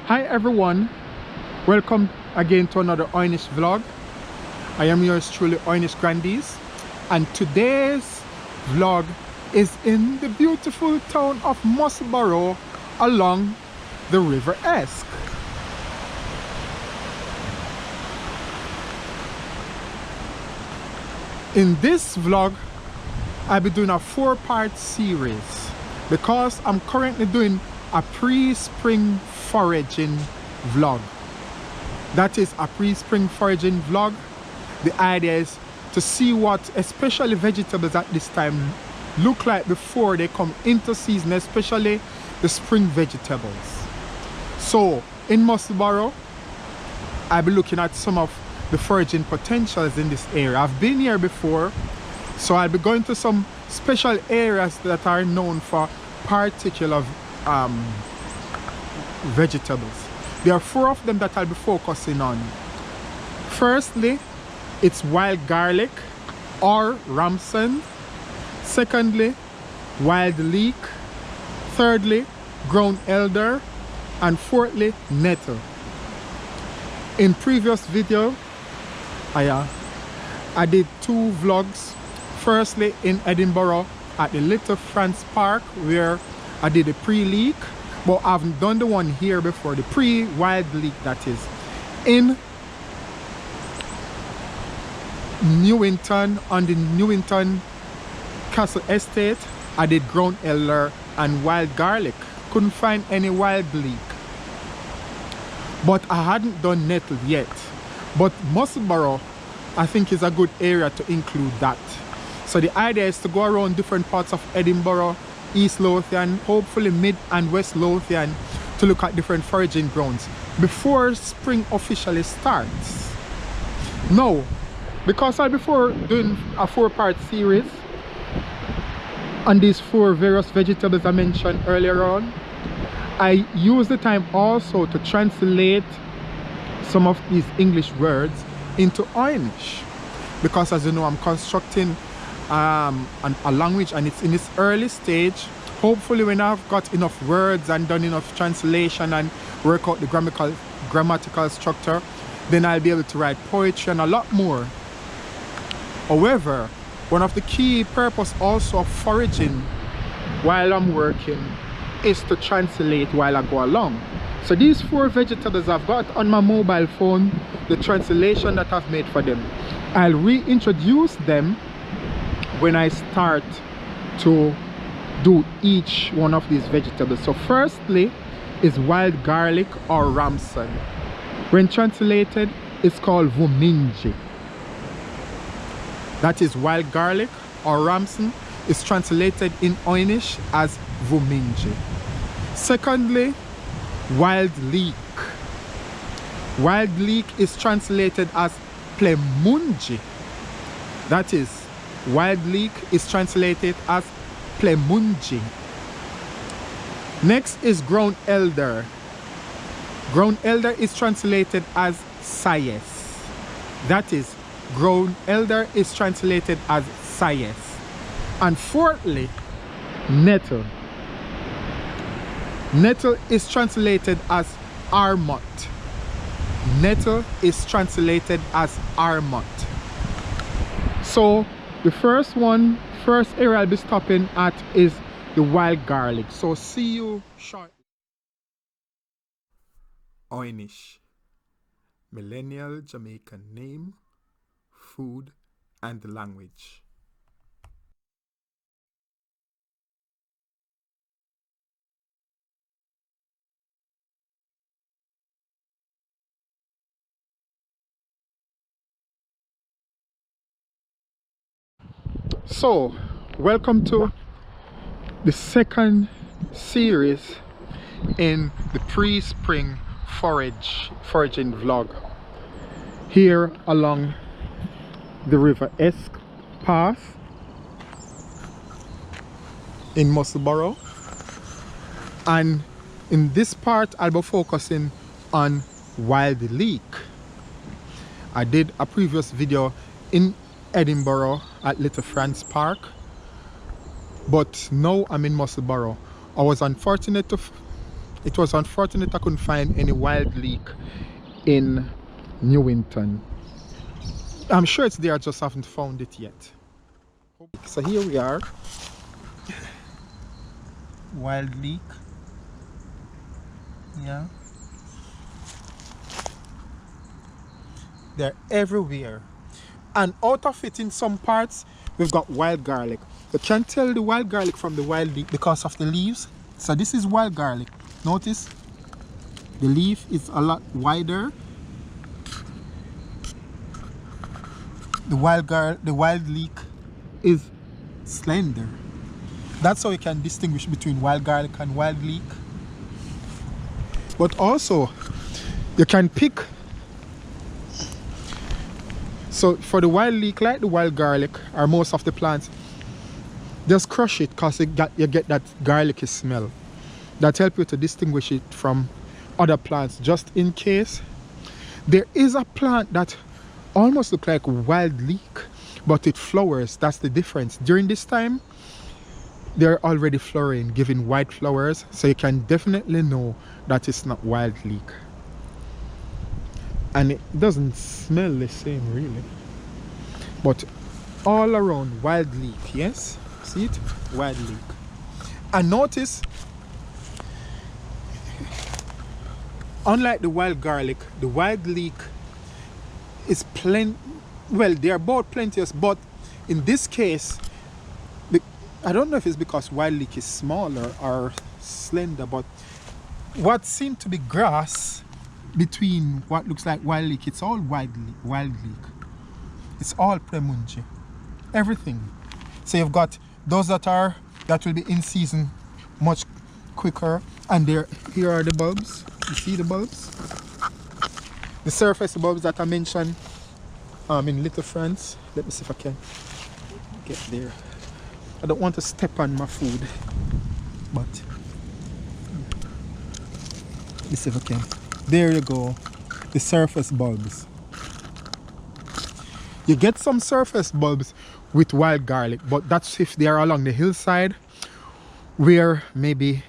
Hi everyone, welcome again to another Oy'Nissh vlog. I am yours truly, Oy'Nissh Grandies, and today's vlog is in the beautiful town of Musselburgh along the River Esk. In this vlog, I'll be doing a 4-part series because I'm currently doing a pre-spring foraging vlog. That is a pre-spring foraging vlog. The idea is to see what especially vegetables at this time look like before they come into season, especially the spring vegetables. So in Musselburgh, I'll be looking at some of the foraging potentials in this area. I've been here before, so I'll be going to some special areas that are known for particular vegetables. There are 4 of them that I'll be focusing on. Firstly, it's wild garlic or ramson. Secondly, wild leek. Thirdly, ground elder. And fourthly, nettle. In previous video, I did 2 vlogs. Firstly, in Edinburgh at the Little France Park, where I did a pre-leek, but I haven't done the one here before, the pre-wild leek, that is. In Newington, on the Newington Castle Estate, I did ground elder and wild garlic. Couldn't find any wild leek, but I hadn't done nettle yet. But Musselburgh, I think, is a good area to include that. So the idea is to go around different parts of Edinburgh, East Lothian, hopefully Mid and West Lothian, to look at different foraging grounds before spring officially starts. Now, because I'll be doing a 4-part series on these 4 various vegetables I mentioned earlier on, I use the time also to translate some of these English words into Oy'Nissh, because as you know, I'm constructing a language and it's in its early stage. Hopefully when I've got enough words and done enough translation and work out the grammatical structure, then I'll be able to write poetry and a lot more. However, one of the key purpose also of foraging while I'm working is to translate while I go along. So these 4 vegetables I've got on my mobile phone, the translation that I've made for them, I'll reintroduce them when I start to do each one of these vegetables. So firstly is wild garlic or ramson. When translated, it's called plemunji. That is wild garlic or ramson is translated in Oy'Nissh as plemunji. Secondly, wild leek. Wild leek is translated as plemunji. That is, wild leek is translated as plemunji. Next is ground elder. Ground elder is translated as sayes. That is, ground elder is translated as sayes. And fourthly, nettle. Nettle is translated as armut. Nettle is translated as armut. So the first area I'll be stopping at is the wild garlic. So see you shortly. Oy'Nissh, millennial Jamaican name, food and language. So welcome to the second series in the pre-spring foraging vlog here along the River Esk path in Musselburgh. And in this part I'll be focusing on wild leek. I did a previous video in Edinburgh at Little France Park, but now I'm in Musselburgh. I was unfortunate It was unfortunate I couldn't find any wild leek in Newington. I'm sure it's there, I just haven't found it yet. So here we are. Wild leek. Yeah. They're everywhere. And out of it, in some parts, we've got wild garlic. You can tell the wild garlic from the wild leek because of the leaves. So this is wild garlic. Notice the leaf is a lot wider. The wild leek is slender. That's how you can distinguish between wild garlic and wild leek. But also, you can pick. So for the wild leek, like the wild garlic, or most of the plants, just crush it because you get that garlicky smell. That helps you to distinguish it from other plants. Just in case, there is a plant that almost looks like wild leek, but it flowers. That's the difference. During this time, they're already flowering, giving white flowers, so you can definitely know that it's not wild leek. And it doesn't smell the same really, but all around wild leek. Yes, see it, wild leek. And notice, unlike the wild garlic, the wild leek is plenty. Well, they're both plenteous, but in this case, I don't know if it's because wild leek is smaller or slender, but what seemed to be grass between what looks like wild leek, it's all wild leek. It's all plemunji. Everything. So you've got those that will be in season much quicker, and here are the bulbs. You see the bulbs? The surface bulbs that I mentioned in Little France. Let me see if I can get there. I don't want to step on my food, but let me see if I can. There you go, the surface bulbs. You get some surface bulbs with wild garlic, but that's if they are along the hillside where maybe,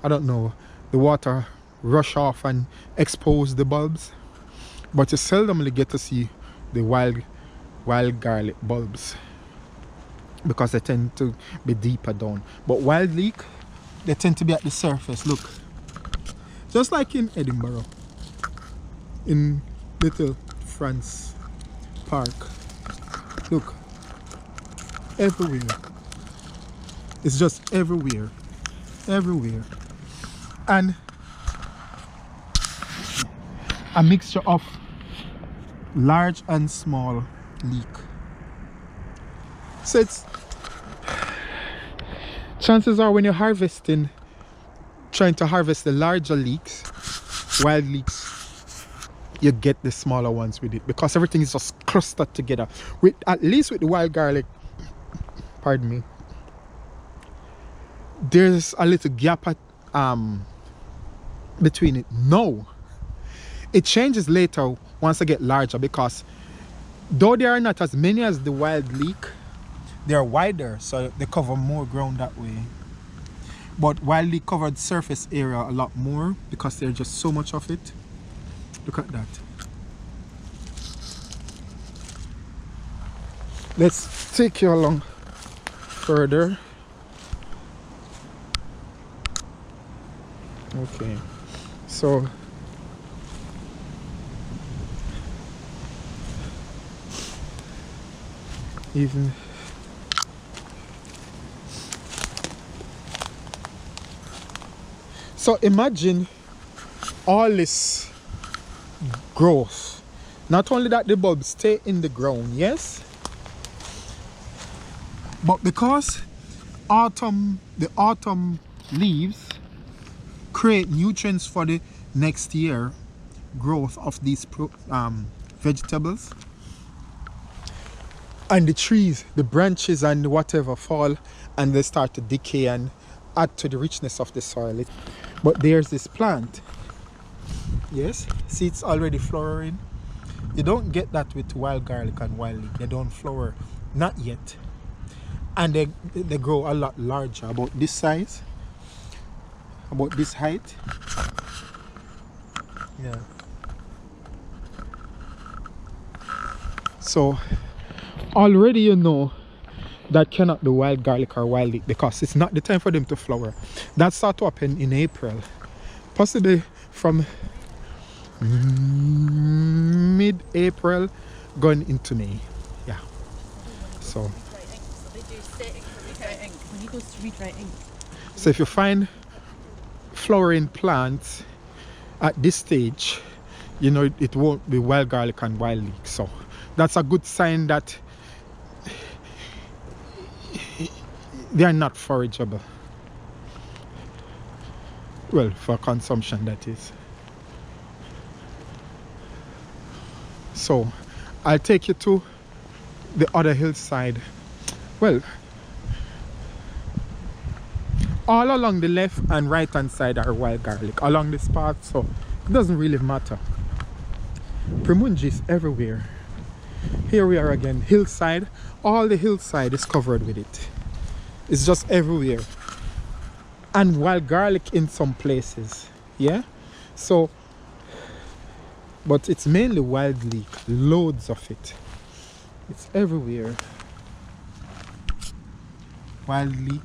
I don't know, the water rush off and expose the bulbs. But you seldomly get to see the wild garlic bulbs because they tend to be deeper down. But wild leek, they tend to be at the surface. Look, just like in Edinburgh, in Little France Park. Look, everywhere. It's just everywhere, everywhere. And a mixture of large and small leek. So it's, chances are when you're harvesting, trying to harvest the larger leeks, wild leeks, you get the smaller ones with it because everything is just clustered together. With at least with the wild garlic, pardon me, there's a little gap at, between it. No, it changes later once they get larger, because though they are not as many as the wild leek, they're wider, so they cover more ground that way. But wild leek covered surface area a lot more because there's just so much of it. Look at that. Let's take you along further. Okay, so even so, imagine all this growth. Not only that the bulbs stay in the ground, yes, but because the autumn leaves create nutrients for the next year growth of these vegetables, and the trees, the branches and whatever fall and they start to decay and add to the richness of the soil. But there's this plant, yes, see, it's already flowering. You don't get that with wild garlic and wild leek. They don't flower, not yet, and they grow a lot larger, about this size. about this height. Yeah. So already you know that cannot be wild garlic or wild leek because it's not the time for them to flower. That start to happen in April, possibly from mid-April going into May. Yeah. So so if you find flowering plants at this stage, you know it won't be wild garlic and wild leek. So that's a good sign that they are not forageable. Well, for consumption, that is. So I'll take you to the other hillside. Well, all along the left and right hand side are wild garlic along this path, so it doesn't really matter. Plemunji is everywhere. Here we are again, hillside. All the hillside is covered with it. It's just everywhere. And wild garlic in some places. Yeah? So, but it's mainly wild leek. Loads of it. It's everywhere. Wild leek.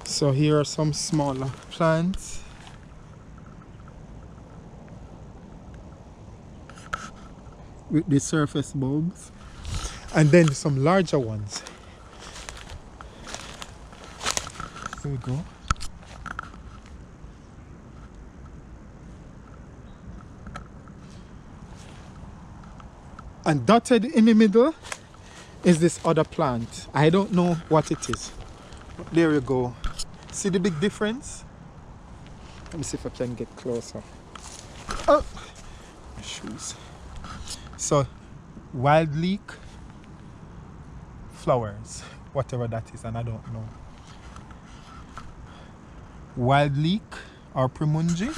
So here are some smaller plants. With the surface bulbs. And then some larger ones. There we go. And dotted in the middle is this other plant. I don't know what it is. But there you go. See the big difference? Let me see if I can get closer. Oh, my shoes. So, wild leek flowers, whatever that is, and I don't know. Wild leek or plemunji,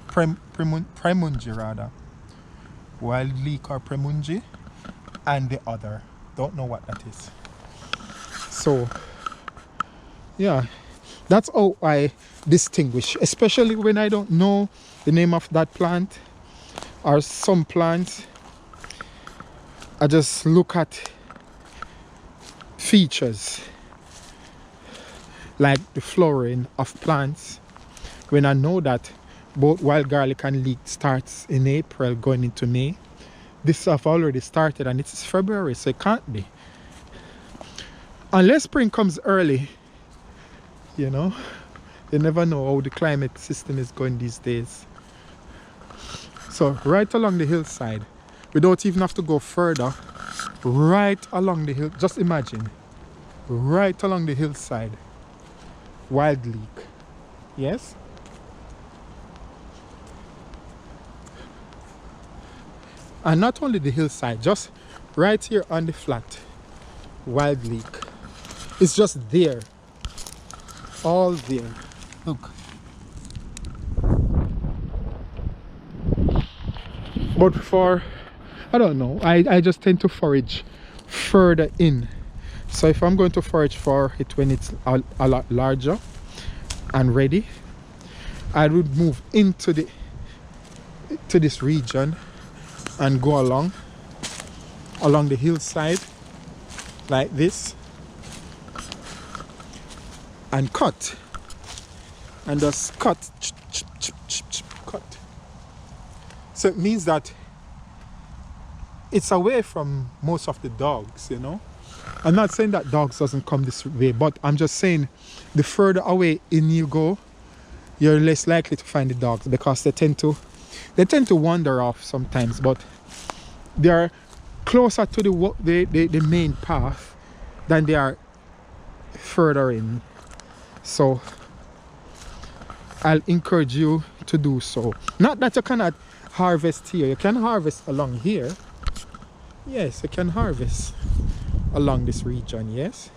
plemunji rather. Wild leek or plemunji, and the other. Don't know what that is. So, yeah, that's how I distinguish, especially when I don't know the name of that plant or some plants. I just look at features like the flowering of plants. When I know that both wild garlic and leek starts in April going into May, this stuff already started and it's February, so it can't be. Unless spring comes early. You know, you never know how the climate system is going these days. So right along the hillside, we don't even have to go further. Right along the hill, just imagine, right along the hillside, wild leek. Yes? And not only the hillside, just right here on the flat, wild leek. It's just there. All there. Look. But for, I don't know, I just tend to forage further in. So if I'm going to forage for it when it's a lot larger and ready, I would move into this region and go along the hillside like this. And cut, and just cut, cut. So it means that it's away from most of the dogs, you know. I'm not saying that dogs doesn't come this way, but I'm just saying the further away in you go, you're less likely to find the dogs because they tend to wander off sometimes, but they are closer to the main path than they are further in. So I'll encourage you to do so. Not that you cannot harvest here. You can harvest along here, Yes, you can harvest along this region, yes.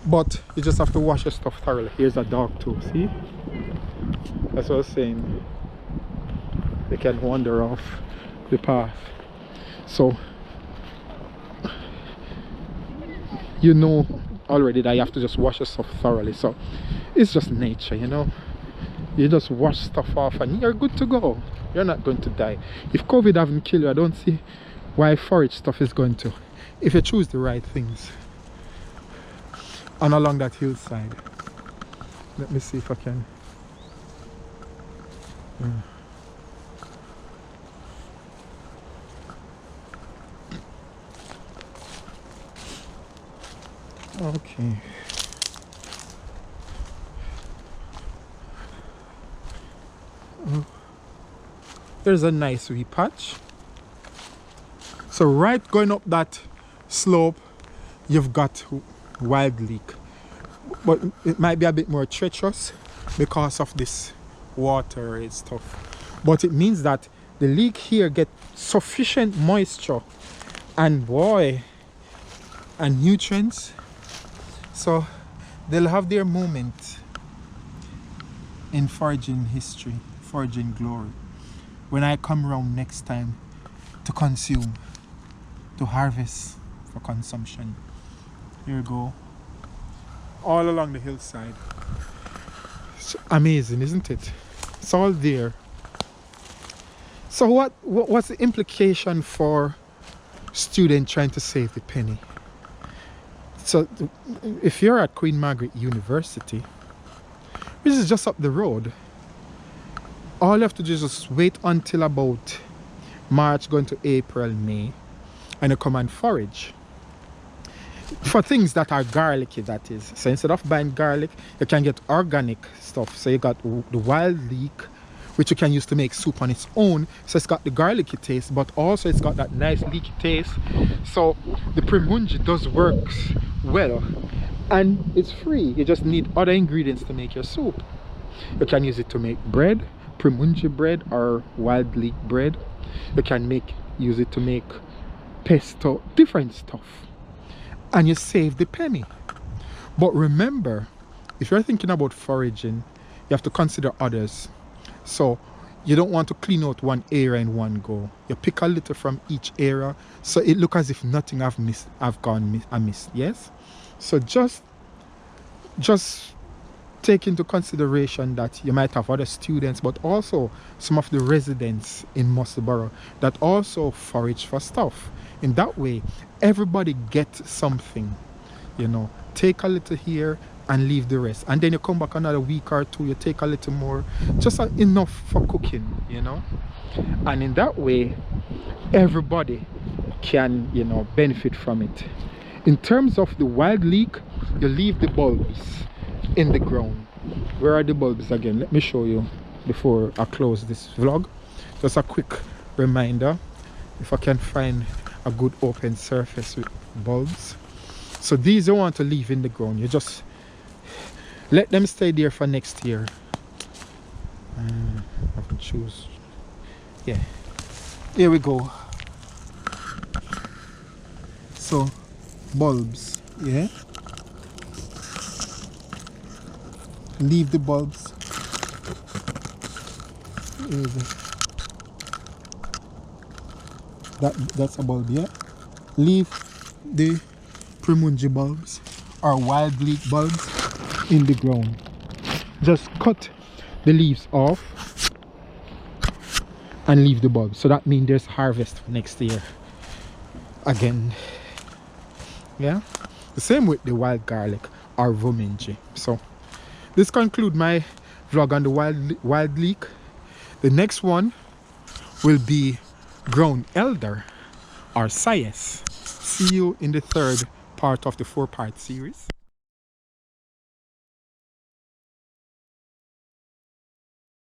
But you just have to wash your stuff thoroughly. Here's a dog too, see? That's what I was saying. They can wander off the path. So you know already that you have to just wash your stuff thoroughly. So it's just nature, you know. You just wash stuff off and you're good to go. You're not going to die. If COVID haven't killed you, I don't see why forage stuff is going to, if you choose the right things. And along that hillside, let me see if I can. Okay. There's a nice wee patch. So right going up that slope, you've got wild leek, but it might be a bit more treacherous because of this water and stuff. But it means that the leek here get sufficient moisture and and nutrients, so they'll have their moment in foraging history, foraging glory, when I come around next time to consume, to harvest for consumption. Here we go, all along the hillside. It's amazing, isn't it? It's all there. So what's the implication for students trying to save the penny? So if you're at Queen Margaret University, which is just up the road, all you have to do is just wait until about March going to April, May, and you come and forage for things that are garlicky, that is. So instead of buying garlic, you can get organic stuff. So you got the wild leek, which you can use to make soup on its own. So it's got the garlicky taste, but also it's got that nice leeky taste. So the plemunji does works well, and it's free. You just need other ingredients to make your soup. You can use it to make bread, plemunji bread or wild leek bread. You can use it to make pesto, different stuff, and you save the penny. But remember, if you're thinking about foraging, you have to consider others. So you don't want to clean out one area in one go. You pick a little from each area, so it looks as if nothing have gone amiss. Yes, so just take into consideration that you might have other students, but also some of the residents in Musselburgh that also forage for stuff. In that way, everybody gets something, you know. Take a little here and leave the rest, and then you come back another week or two, you take a little more, just enough for cooking, you know. And in that way, everybody can, you know, benefit from it. In terms of the wild leek, you leave the bulbs in the ground. Where are the bulbs again? Let me show you before I close this vlog. Just a quick reminder, if I can find a good open surface with bulbs. So these you want to leave in the ground. You just let them stay there for next year. I have to choose. Yeah, here we go. So bulbs, yeah, leave the bulbs. That's a bulb, yeah. Leave the plemunji bulbs or wild leek bulbs in the ground. Just cut the leaves off and leave the bulbs. So that means there's harvest for next year again. Yeah, the same with the wild garlic or plemunji. So this concludes my vlog on the wild leek. The next one will be ground elder or sayas. See you in the third part of the 4-part series.